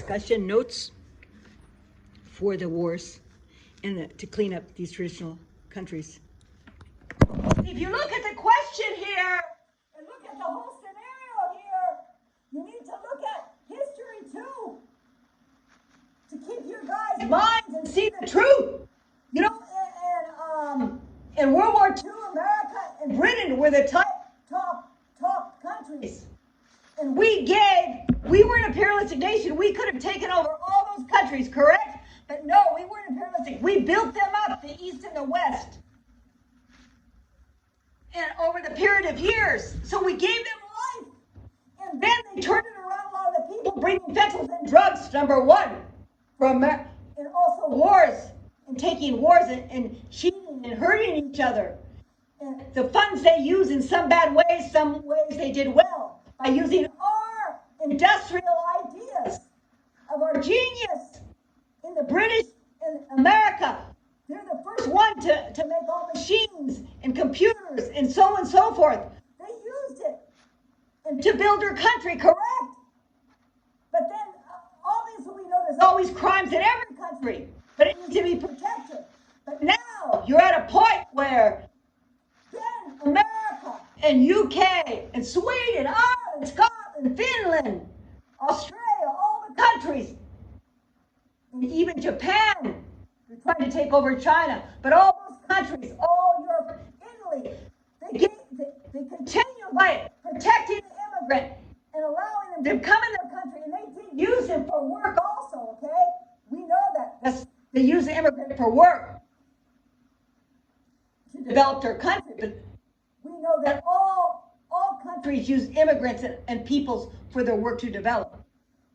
discussion notes for the wars and to clean up these traditional countries. If you look at the question here and look at the whole scenario here, you need to look at history too, to keep your guys' minds and see the truth. You know, in World War II, America and Britain were the top countries. And we were an imperialistic nation. We could have taken over all those countries, correct? But no, we weren't imperialistic. We built them up, the East and the West. And over the period of years. So we gave them life. And then they turned it around, a lot of the people bringing fentanyl and drugs, number one. And also wars, and taking wars and cheating and hurting each other. And the funds they use in some bad ways, some ways they did well. By using our industrial ideas of our genius in the British and America. They're the first one to make all machines and computers and so forth. They used it and to build their country, correct? But then, obviously, we know there's always crimes in every country, but it needs to be protected. But now, you're at a point where then America and UK and Sweden, Ireland, Scotland, Finland, Australia, all the countries, and even Japan, they're trying to take over China, but all those countries, all Europe, Italy, they continue by protecting the immigrant and allowing them to come in their country, and they did use him for work also, okay? We know that. They use the immigrant for work to develop their country, but we know that all countries use immigrants and peoples for their work to develop.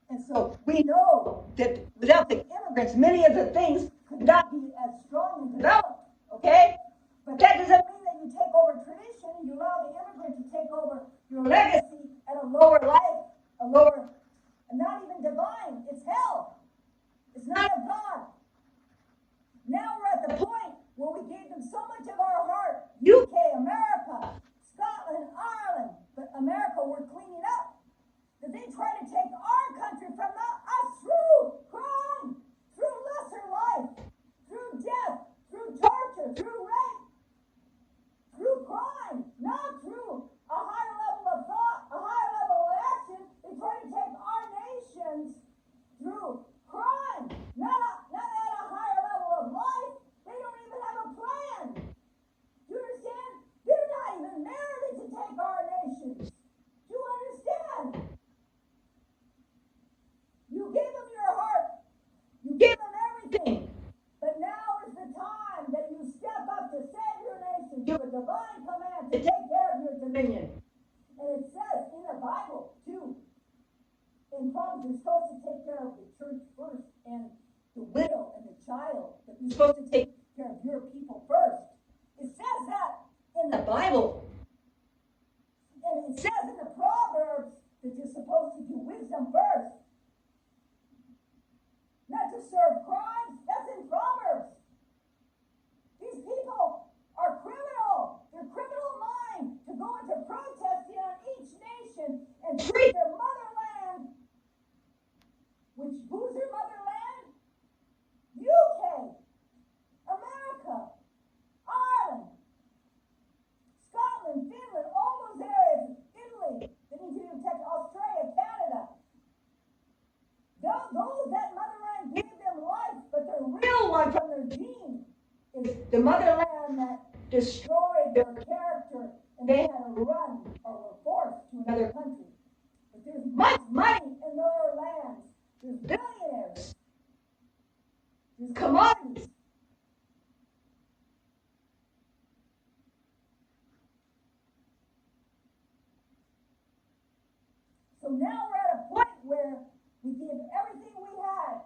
And so we know that without the immigrants, many of the things could not be as strong and developed, okay? But that doesn't mean that you take over tradition and you allow the immigrant to take over your legacy at a lower life, and not even divine. It's hell. It's not of God. Now we're at the point where we gave them so much of our heart. UK, America, Scotland, Ireland, but America, we're cleaning up. That they try to take our country from us through crime, through lesser life, through death, through torture, through rape, through crime, not through a higher level of thought, a higher level of action. They try to take our nations through crime, not at a higher level of life. They don't even have a plan. Do you understand? They're not even merited to take our nations. Do you understand? You gave them your heart. You gave them everything. But now is the time that you step up to save your nation. Give a divine command to take care of your dominion. And it says in the Bible, too, in Proverbs, you're supposed to take care of the church first and the widow and the child. That you're supposed to take care of your people first. It says that in the Bible. And it says in the Proverbs that you're supposed to do wisdom first. Not to serve crimes. That's in Proverbs. These people are criminal. They're criminal mind to go into protesting on each nation and treat their motherland. Who's their motherland? UK, America, Ireland, Scotland, Finland, all those areas, Italy, they need to protect Australia, Canada. That motherland gave them life, but the real one from their gene is the motherland that destroyed their character, and they had to run or were forced to another country. But there's much money in their lands. There's billionaires. There's commodities. So now we're at a point where we give everything we had,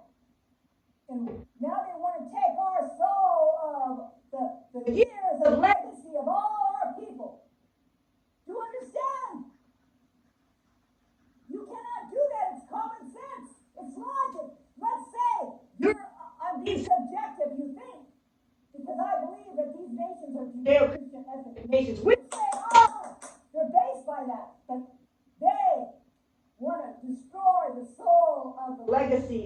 and now they want to take our soul of the years of legacy of all our people. Do you understand? You cannot do that. It's common sense. It's logic. Let's say I'm being subjective, you think, because I believe that these nations are Judeo Christian Nations. We say, they're based by that, but they want to destroy the soul of the legacy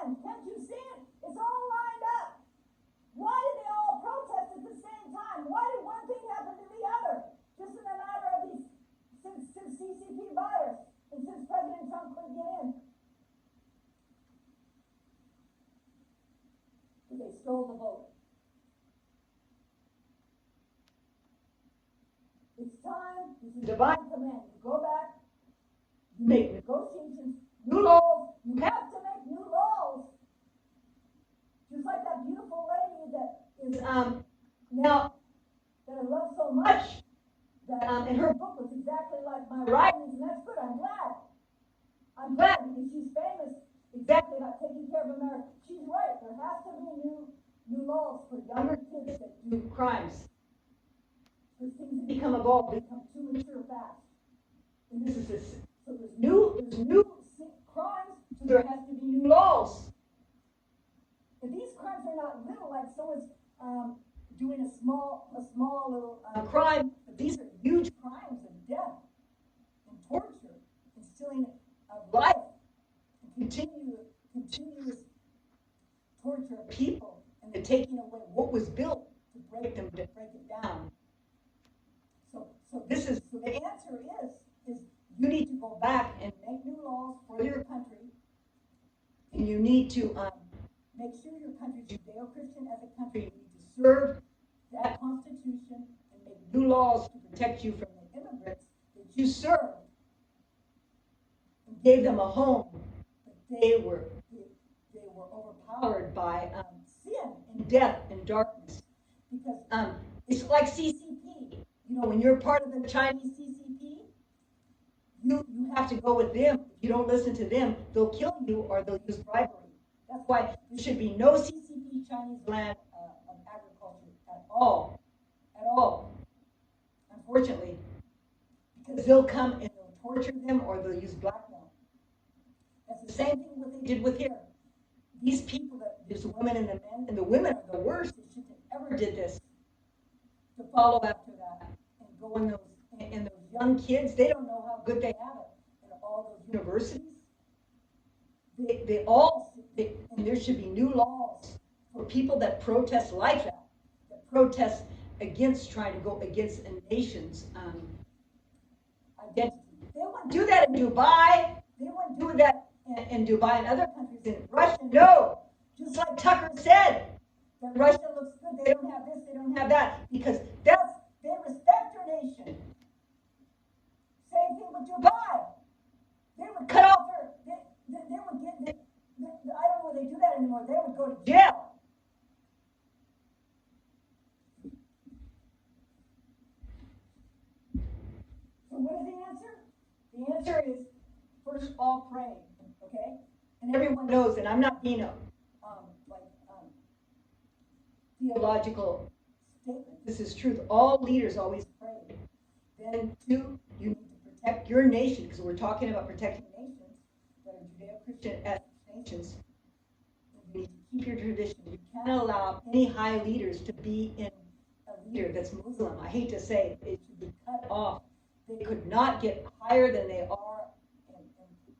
land. Can't you see it? It's all lined up. Why did they all protest at the same time? Why did one thing happen to the other? Just in a matter of these, since CCP virus, and since President Trump couldn't get in. Because they stole the vote. It's time, this is divine command. You go back, you make negotiations, new laws, you have to make new laws. Just like that beautiful lady that is now that I love so much, that and her book was exactly like my writings, and that's good. I'm glad because she's famous exactly about taking care of America. She's right. There has to be new laws for younger kids that do crimes. Because things become evolved, become too mature fast. And this is this. So there's new crimes, so there has to be new laws. And these crimes are not little, like someone's doing a small little crime. But these are huge crimes of death and torture and stealing of life and continuous torture of people, and the taking away what was built to break it down. So the answer is you need to go back and make new laws for your country, and you need to make sure your country is Judeo Christian as a country. You need to serve that Constitution and make new laws to protect you from the immigrants that you served and gave them a home, but they were overpowered by sin and death and darkness. Because it's like CCP. You know, when you're part of the Chinese CCP, you have to go with them. If you don't listen to them, they'll kill you or they'll use bribery. That's why there should be no CCP Chinese land of agriculture at all. At all. Unfortunately. Because they'll come and they'll torture them or they'll use blackmail. That's the same thing what they did with here. These people, there's the women and the men, and the women are the worst. They shouldn't have ever did this. To follow after that and go in those young kids, they don't know how good they have it in all those universities. And there should be new laws for people that protest like that protest against trying to go against a nation's identity. They wouldn't do that in Dubai. They wouldn't do that in Dubai and other countries. In Russia, no. Just like Tucker said, that Russia looks good. They don't have this, they don't have that, because they respect their nation. Same thing with Dubai. They would cut off they would get, I don't know if they do that anymore. They would go to jail. So what is the answer? The answer is, first of all, pray, okay? And everyone knows, and I'm not being a theological statement. This is truth. All leaders always pray. Then, two, you need to protect your nation, because we're talking about protecting nations that are Judeo Christian nations. You need to keep your tradition. You can't allow any high leaders to be in a leader that's Muslim. I hate to say it should be cut off. They could not get higher than they are in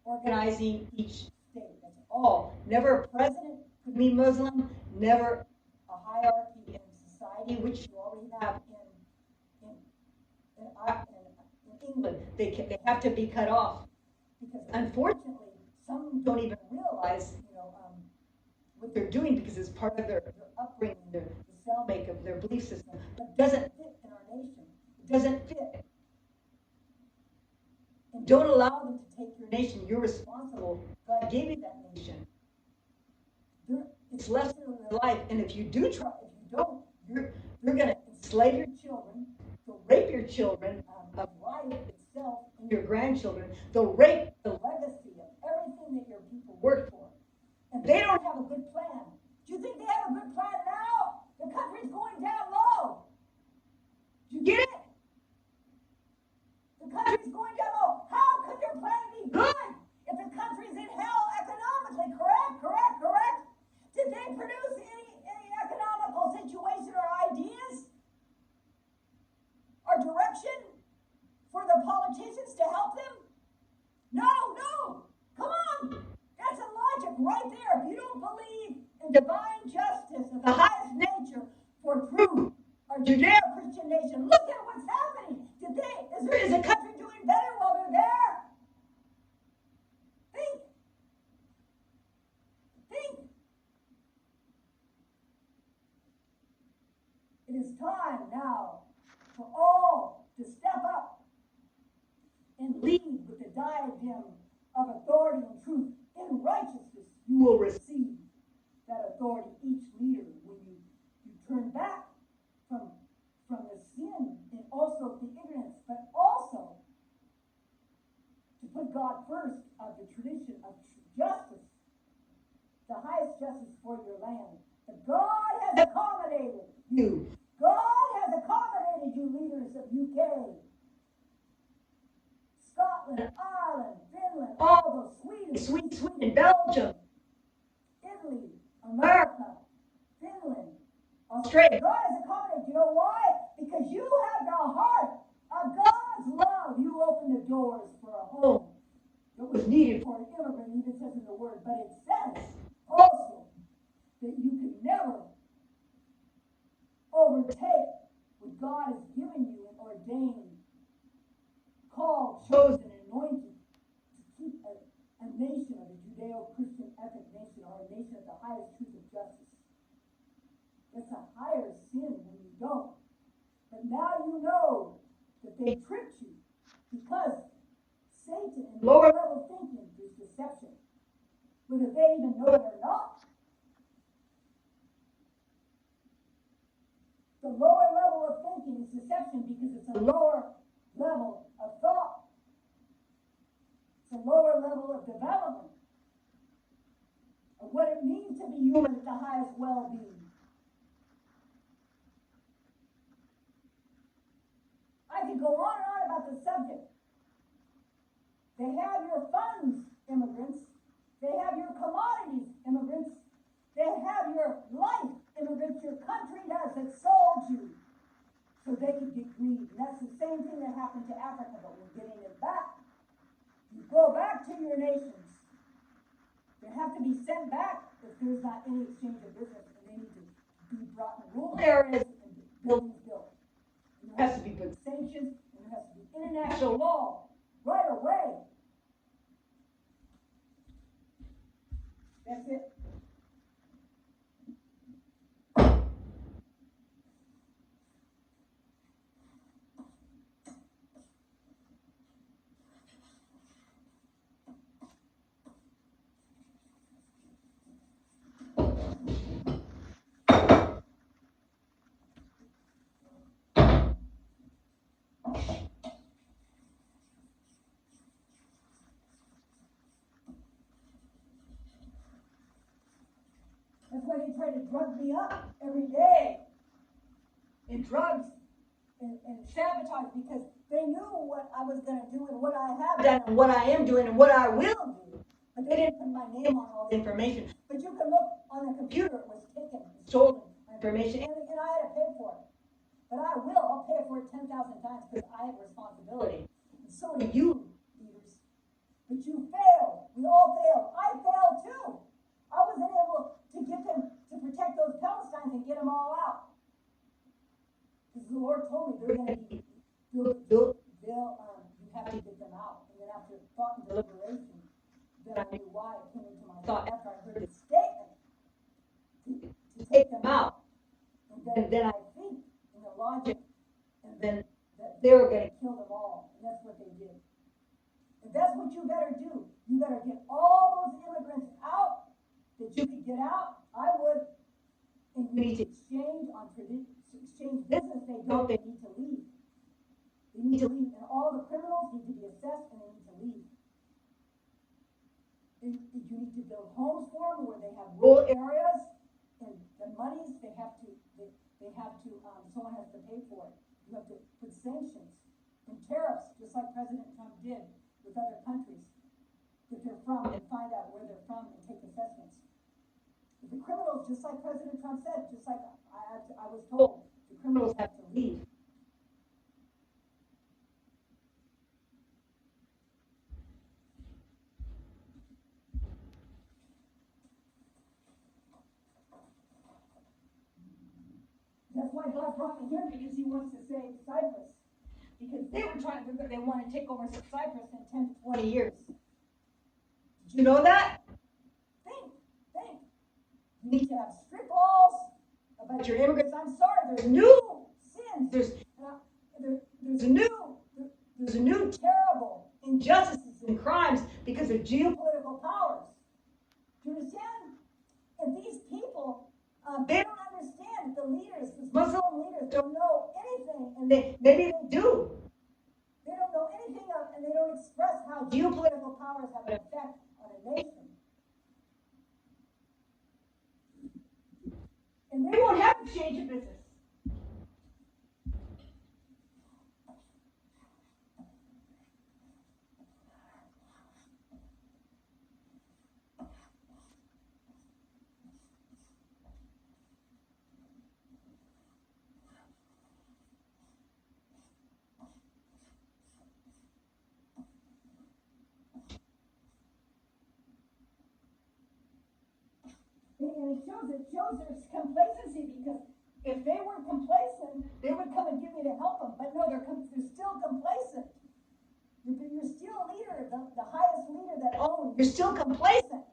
organizing each state. That's all. Never a president could be Muslim. Never a hierarchy in society, which you already have in England. They have to be cut off, because unfortunately some don't even realize what they're doing, because it's part of their upbringing, the cell makeup, their belief system, but it doesn't fit in our nation. It doesn't fit. And don't allow them to take your nation. You're responsible. God gave you that nation. It's less than their life. And if you do try, if you don't, you're going to enslave your children. They'll rape your children of life itself and your grandchildren. They'll rape the legacy of everything that your people worked for. And they don't have a good plan. Do you think they have a good plan now? The country's going down low. Do you get it? The country's going down low. How could their plan be good if the country's in hell economically? Correct? Did they produce any economical situation or ideas or direction for the politicians to help them? No. Come on. That's illogical. logic right there. If you don't believe in divine justice and the highest nature for truth, our Judeo Christian nation, look at what's happening. Is the country doing better while they're there? Think. It is time now for all to step up and lead with the diadem of authority and truth. In righteousness you will receive that authority, each leader, when you turn back from the sin and also the ignorance, but also to put God first of the tradition of justice, the highest justice for your land. But God has accommodated you. God has accommodated you, leaders of UK, Scotland, Ireland, Finland, all those Sweden, Belgium, Italy, America, Finland, Australia. God has accommodated. You know why? Because you have the heart of God's love. You open the doors for a home that was needed for an immigrant, even says in the word. But it says also that you can never overtake what God has given you and ordained, called, chosen, and anointed to keep a nation of a Judeo-Christian ethnic nation, or a nation of the highest truth of justice. It's a higher sin when you don't. But now you know that they tricked you, because Satan and lower level thinking is deception, whether they even know it or not. The lower level of thinking is deception because it's a lower level of thought. It's a lower level of development of what it means to be human at the highest well-being. I could go on and on about the subject. They have your funds, immigrants. They have your commodities, immigrants. They have your life, immigrants. Your country does. It sold you so they could get greed. And that's the same thing that happened to Africa, but we're getting it back. You go back to your nations. They have to be sent back if there's not any exchange of business, and they need to be brought in rural areas and buildings built. And there has to be good sanctions, and there has to be international law right away. That's it. That's why they try to drug me up every day in drugs and sabotage, because they knew what I was going to do and what I have done and what I am doing and what I will do. But they didn't put my name on all the information. But you can look on the computer. It was taken, stolen information, and I had to pay for it. But I will. I'll pay for it 10,000 times because I have responsibility. And so do you, leaders. But you failed. We all failed. I failed too. I wasn't able to get them to protect those Palestinians and get them all out. Because the Lord told me they're going to be, you have to get them out. And then after thought and deliberation, then I knew why it came into my thought after I heard the statement to take them out. And then I think in the logic, and then that they were going to kill them all. And that's what they did. And that's what you better do. You better get all those immigrants out that you could get out. I would. And you need to exchange business. They don't. They need to leave. They need to leave. And all the criminals need to be assessed, and they need to leave. And you need to build homes for them where they have rural areas, and the monies they have to. Someone has to pay for it. You have to put sanctions and tariffs, just like President Trump did with other countries that they're from, and find out where they're from and take assessments. The criminals, just like President Trump said, just like I was told, the criminals have to leave. God brought me here because he wants to save Cyprus. Because they want to take over Cyprus in 10 to 20 years. Did you know that? Think. You need to have strict laws about your immigrants. I'm sorry, there's new sins. There's a new terrible injustices and crimes because of geopolitical powers. Do you understand? And these people, they don't understand that the leaders, the Muslim leaders, don't know anything, and maybe they do. They don't know anything, and they don't express how geopolitical powers have an effect on a nation. And they won't have to change your business. And it shows their complacency, because if they weren't complacent, they would come and get me to help them. But no, they're still complacent. You're still a leader, the highest leader that owns. You're still complacent.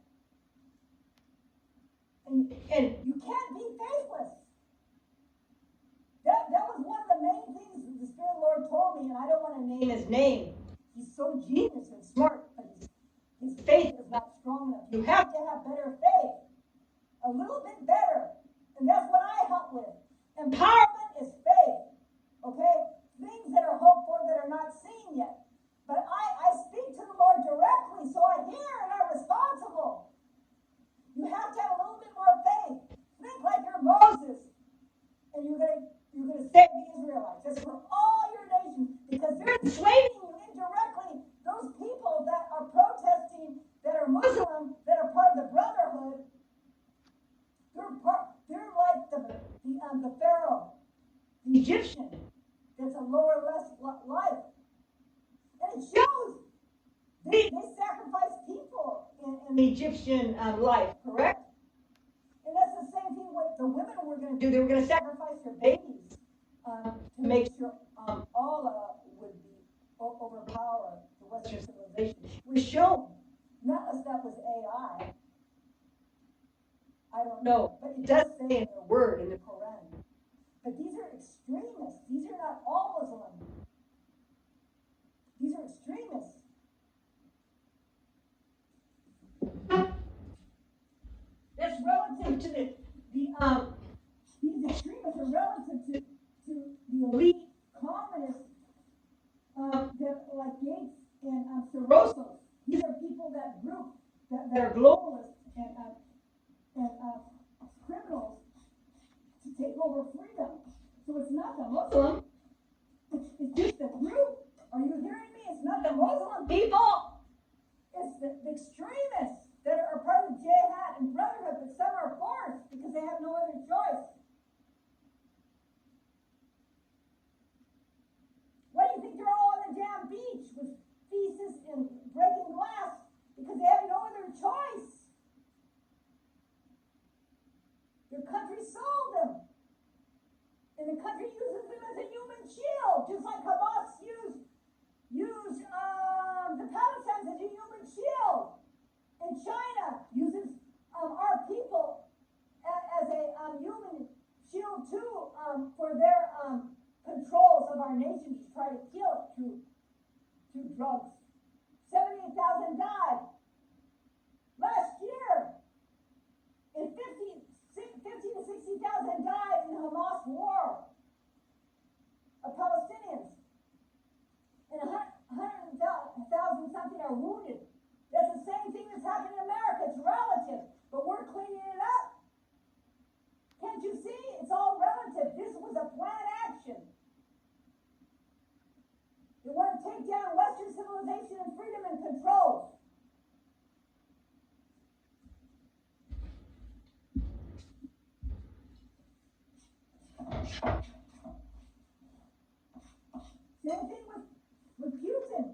And you can't be faithless. That was one of the main things that the Spirit of the Lord told me, and I don't want to name his name. He's so genius and smart, but his faith is not strong enough. You have to have better faith. A little bit better. And that's what I help with. Empowerment is faith. Okay? Things that are hoped for that are not seen yet. But I speak to the Lord directly, so I hear and I'm responsible. You have to have a little bit more faith. Think like you're Moses. And you're gonna save the Israelites. That's for all your nations. Because they're enslaving you indirectly. Those people that are protesting, that are Muslim, that are part of the Brotherhood, they're like the Pharaoh, the Egyptian, that's a lower, less life. And it shows they sacrifice people in the Egyptian life, correct? And that's the same thing what the women were going to do. They were going to sacrifice their babies to make sure Allah would be overpower the Western civilization. It was shown, not as that was AI. I don't know, but it does say in the word, in the Quran. But these are extremists. These are not all Muslims. These are extremists. That's relative to these extremists are relative to the elite communists that like Gates and Soros. These are people that group that are globalists and criminals to take over freedom. So it's not the Muslim. It's just the group. Are you hearing me? It's not the Muslim people. It's the extremists that are part of Jihad and Brotherhood, but some are forced because they have no other choice. Why do you think they're all on the damn beach with feces and breaking glass? Because they have no other choice. Their country sold them. And the country uses them as a human shield, just like Hamas used the Palestinians as a human shield. And China uses our people as a human shield too, for their controls of our nation, to try to kill it through drugs. 78,000 died last year. And 50 to 60,000 died in the Hamas war of Palestinians. And 100,000 something are wounded. That's the same thing that's happening in America. It's relative, but we're cleaning it up. Can't you see? It's all relative. This was a planned action. They want to take down Western civilization and freedom and control. Same thing with Putin.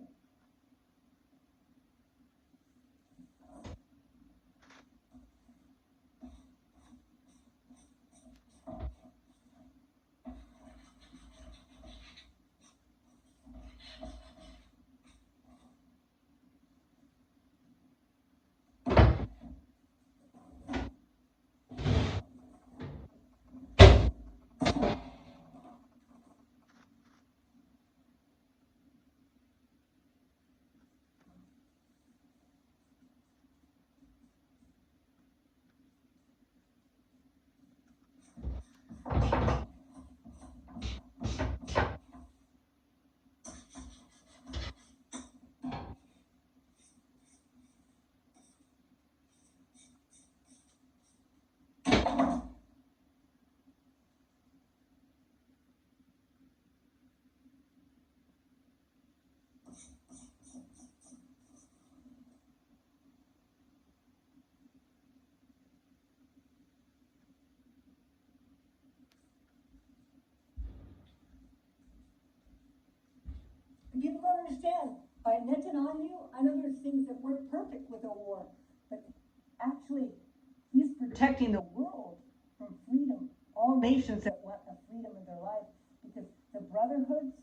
understand, by Netanyahu, I know there's things that weren't perfect with the war, but actually, he's protecting the world from freedom. All nations that want a freedom in their life, because the brotherhoods,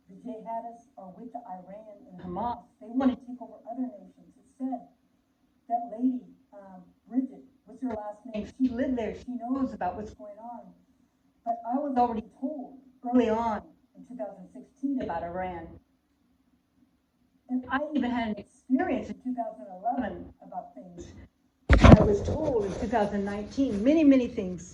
the jihadists, are with the Iran and Hamas. They want to take over other nations. Instead, that lady, Bridget, what's her last name? She lived there. She knows about what's going on. But I was already told early on in 2016 about Iran. And I even had an experience in 2011 about things. I was told in 2019 many, many things.